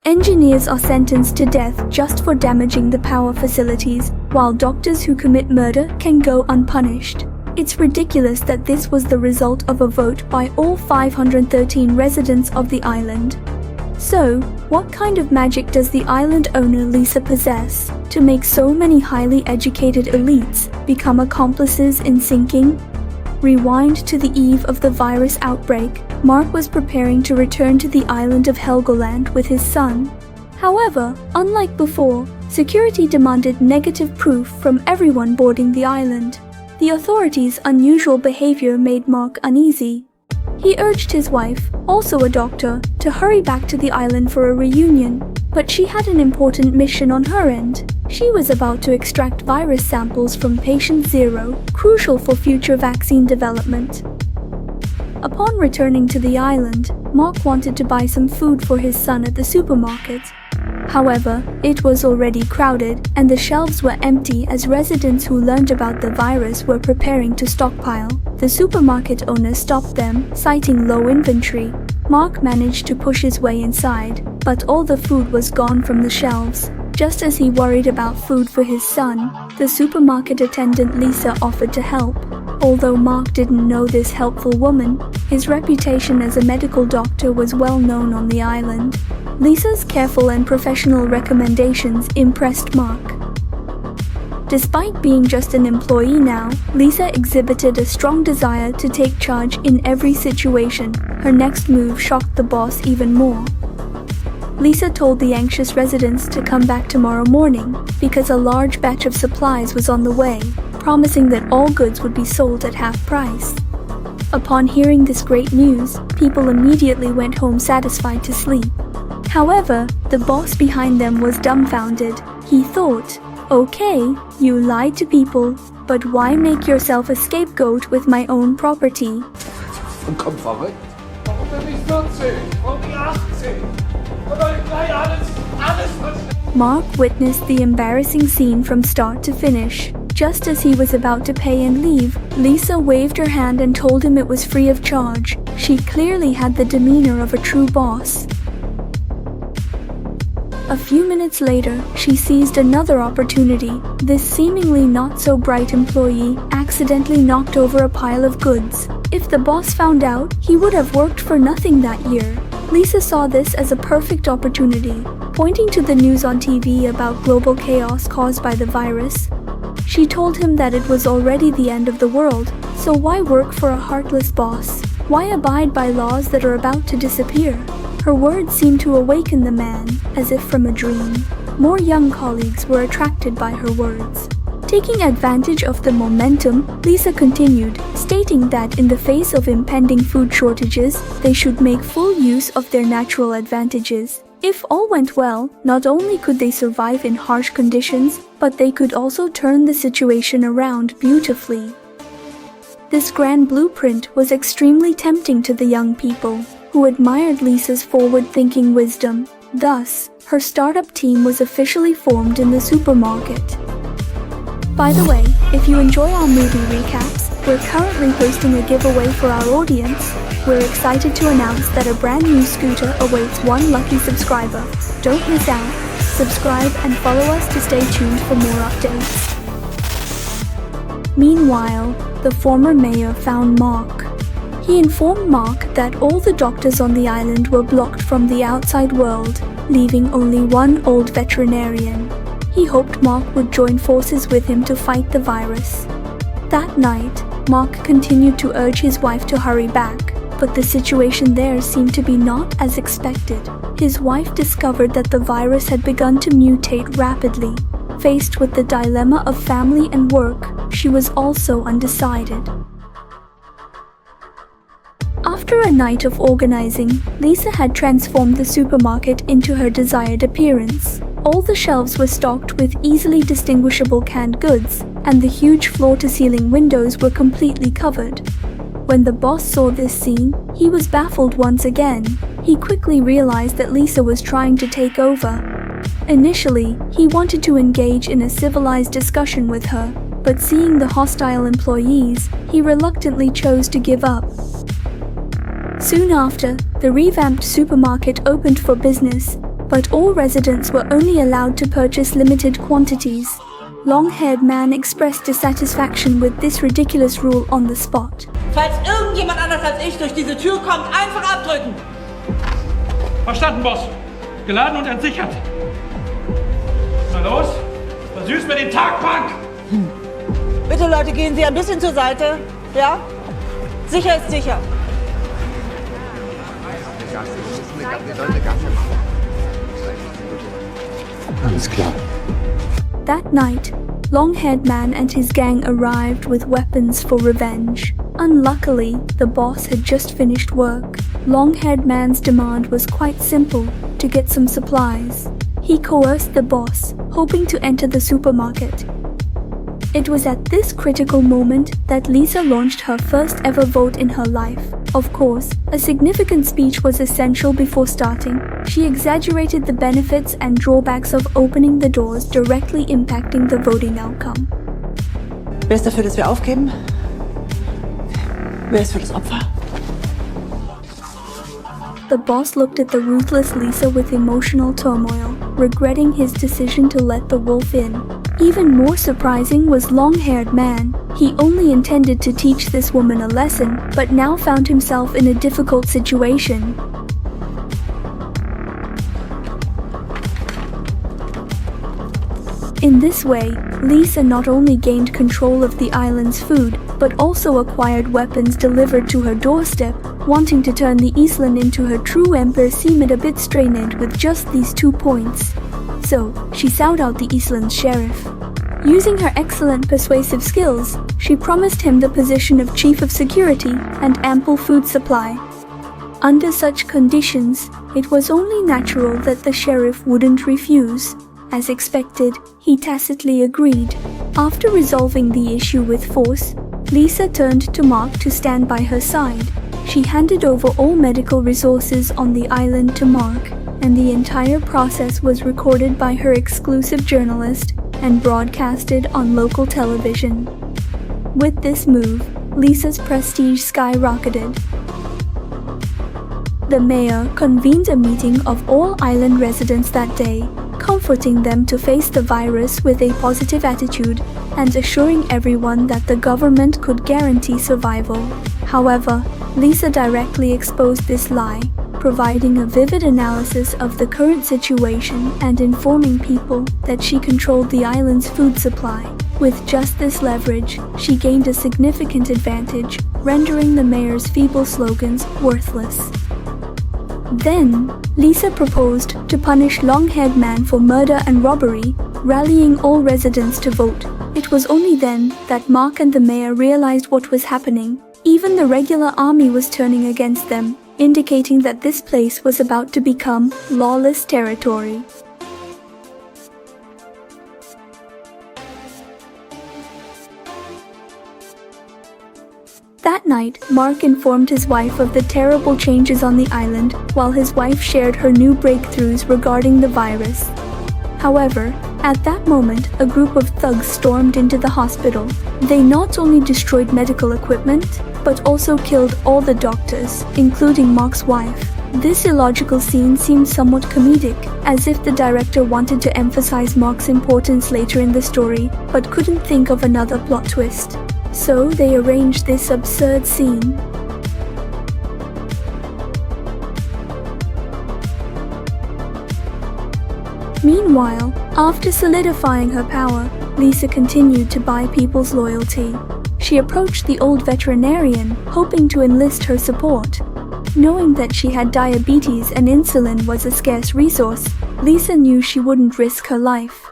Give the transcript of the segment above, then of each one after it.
Engineers are sentenced to death just for damaging the power facilities, while doctors who commit murder can go unpunished. It's ridiculous that this was the result of a vote by all 513 residents of the island. So, what kind of magic does the island owner Lisa possess to make so many highly educated elites become accomplices in sinking? Rewind to the eve of the virus outbreak. Mark was preparing to return to the island of Helgoland with his son. However, unlike before, security demanded negative proof from everyone boarding the island. The authorities' unusual behavior made Mark uneasy. He urged his wife, also a doctor, to hurry back to the island for a reunion, but she had an important mission on her end. She was about to extract virus samples from patient 0, crucial for future vaccine development. Upon returning to the island, Mark wanted to buy some food for his son at the supermarket. However, it was already crowded, and the shelves were empty as residents who learned about the virus were preparing to stockpile. The supermarket owner stopped them, citing low inventory. Mark managed to push his way inside, but all the food was gone from the shelves. Just as he worried about food for his son, the supermarket attendant Lisa offered to help. Although Mark didn't know this helpful woman, his reputation as a medical doctor was well known on the island. Lisa's careful and professional recommendations impressed Mark. Despite being just an employee now, Lisa exhibited a strong desire to take charge in every situation. Her next move shocked the boss even more. Lisa told the anxious residents to come back tomorrow morning because a large batch of supplies was on the way, promising that all goods would be sold at half price. Upon hearing this great news, people immediately went home satisfied to sleep. However, the boss behind them was dumbfounded. He thought, "Okay, you lied to people, but why make yourself a scapegoat with my own property?" Komm verrückt. Warum bin ich 14? Warum bin ich 18? Mark witnessed the embarrassing scene from start to finish. Just as he was about to pay and leave, Lisa waved her hand and told him it was free of charge. She clearly had the demeanor of a true boss. A few minutes later, she seized another opportunity. This seemingly not so bright employee accidentally knocked over a pile of goods. If the boss found out, he would have worked for nothing that year. Lisa saw this as a perfect opportunity. Pointing to the news on TV about global chaos caused by the virus, she told him that it was already the end of the world, so why work for a heartless boss? Why abide by laws that are about to disappear? Her words seemed to awaken the man, as if from a dream. More young colleagues were attracted by her words. Taking advantage of the momentum, Lisa continued, stating that in the face of impending food shortages, they should make full use of their natural advantages. If all went well, not only could they survive in harsh conditions, but they could also turn the situation around beautifully. This grand blueprint was extremely tempting to the young people, who admired Lisa's forward-thinking wisdom. Thus, her startup team was officially formed in the supermarket. By the way, if you enjoy our movie recaps, we're currently hosting a giveaway for our audience. We're excited to announce that a brand new scooter awaits one lucky subscriber. Don't miss out. Subscribe and follow us to stay tuned for more updates. Meanwhile, the former mayor found Mark. He informed Mark that all the doctors on the island were blocked from the outside world, leaving only one old veterinarian. He hoped Mark would join forces with him to fight the virus. That night, Mark continued to urge his wife to hurry back, but the situation there seemed to be not as expected. His wife discovered that the virus had begun to mutate rapidly. Faced with the dilemma of family and work, she was also undecided. After a night of organizing, Lisa had transformed the supermarket into her desired appearance. All the shelves were stocked with easily distinguishable canned goods, and the huge floor-to-ceiling windows were completely covered. When the boss saw this scene, he was baffled once again. He quickly realized that Lisa was trying to take over. Initially, he wanted to engage in a civilized discussion with her, but seeing the hostile employees, he reluctantly chose to give up. Soon after, the revamped supermarket opened for business. but all residents were only allowed to purchase limited quantities. Long-haired man expressed dissatisfaction with this ridiculous rule on the spot. Falls irgendjemand anders als ich durch diese Tür kommt, einfach abdrücken! Verstanden, Boss. Geladen und entsichert. Na los, versüß mir den Tag, Punk! Bitte Leute, gehen Sie ein bisschen zur Seite. Ja? Sicher ist sicher. Alles klar. That night, long-haired man and his gang arrived with weapons for revenge. Unluckily, the boss had just finished work. Long-haired man's demand was quite simple: to get some supplies. He coerced the boss, hoping to enter the supermarket. It was at this critical moment that Lisa launched her first ever vote in her life. Of course, a significant speech was essential before starting. She exaggerated the benefits and drawbacks of opening the doors, directly impacting the voting outcome. Wer ist dafür, dass wir aufgeben? Wer ist für das Opfer? The boss looked at the ruthless Lisa with emotional turmoil, regretting his decision to let the wolf in. Even more surprising was long-haired man. He only intended to teach this woman a lesson, but now found himself in a difficult situation. In this way, Lisa not only gained control of the island's food, but also acquired weapons delivered to her doorstep. Wanting to turn the Island into her true empire seemed a bit strained with just these 2 points. So, she sought out the Island's sheriff. Using her excellent persuasive skills, she promised him the position of chief of security and ample food supply. Under such conditions, it was only natural that the sheriff wouldn't refuse. As expected, he tacitly agreed. After resolving the issue with force, Lisa turned to Mark to stand by her side. She handed over all medical resources on the island to Mark, and the entire process was recorded by her exclusive journalist and broadcasted on local television. With this move, Lisa's prestige skyrocketed. The mayor convened a meeting of all island residents that day, comforting them to face the virus with a positive attitude and assuring everyone that the government could guarantee survival. However, Lisa directly exposed this lie, providing a vivid analysis of the current situation and informing people that she controlled the island's food supply. With just this leverage, she gained a significant advantage, rendering the mayor's feeble slogans worthless. Then, Lisa proposed to punish long-haired man for murder and robbery, rallying all residents to vote. It was only then that Mark and the mayor realized what was happening. Even the regular army was turning against them, indicating that this place was about to become lawless territory. That night, Mark informed his wife of the terrible changes on the island, while his wife shared her new breakthroughs regarding the virus. However, at that moment, a group of thugs stormed into the hospital. They not only destroyed medical equipment, but also killed all the doctors, including Mark's wife. This illogical scene seemed somewhat comedic, as if the director wanted to emphasize Mark's importance later in the story, but couldn't think of another plot twist. So they arranged this absurd scene. Meanwhile, after solidifying her power, Lisa continued to buy people's loyalty. She approached the old veterinarian, hoping to enlist her support. Knowing that she had diabetes and insulin was a scarce resource, Lisa knew she wouldn't risk her life.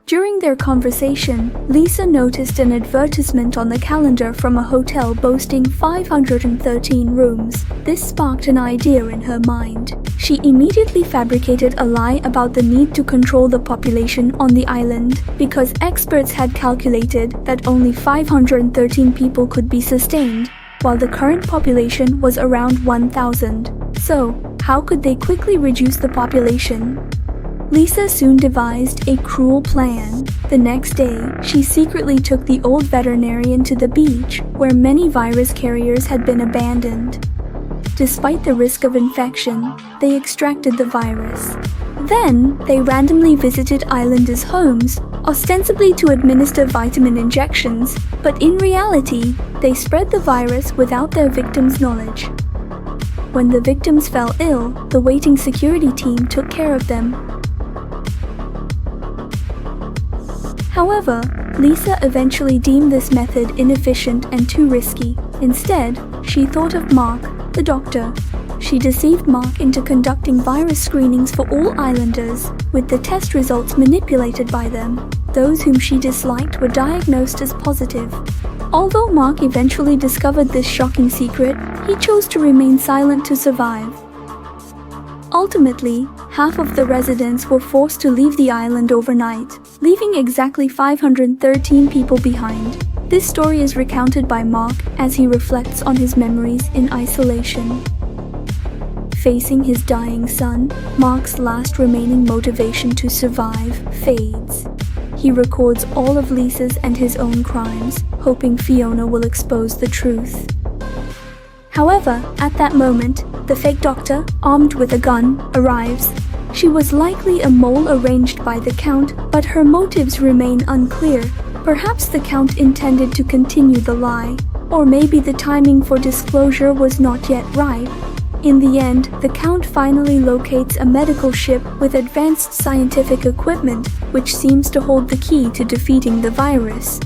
During their conversation, Lisa noticed an advertisement on the calendar from a hotel boasting 513 rooms. This sparked an idea in her mind. She immediately fabricated a lie about the need to control the population on the island, because experts had calculated that only 513 people could be sustained, while the current population was around 1,000. So, how could they quickly reduce the population? Lisa soon devised a cruel plan. The next day, she secretly took the old veterinarian to the beach, where many virus carriers had been abandoned. Despite the risk of infection, they extracted the virus. Then, they randomly visited islanders' homes, ostensibly to administer vitamin injections, but in reality, they spread the virus without their victims' knowledge. When the victims fell ill, the waiting security team took care of them. However, Lisa eventually deemed this method inefficient and too risky. Instead, she thought of Mark, the doctor. She deceived Mark into conducting virus screenings for all islanders, with the test results manipulated by them. Those whom she disliked were diagnosed as positive. Although Mark eventually discovered this shocking secret, he chose to remain silent to survive. Ultimately, half of the residents were forced to leave the island overnight, leaving exactly 513 people behind. This story is recounted by Mark as he reflects on his memories in isolation. Facing his dying son, Mark's last remaining motivation to survive fades. He records all of Lisa's and his own crimes, hoping Fiona will expose the truth. However, at that moment, the fake doctor, armed with a gun, arrives. She was likely a mole arranged by the Count, but her motives remain unclear. Perhaps the Count intended to continue the lie, or maybe the timing for disclosure was not yet right. In the end, the Count finally locates a medical ship with advanced scientific equipment, which seems to hold the key to defeating the virus.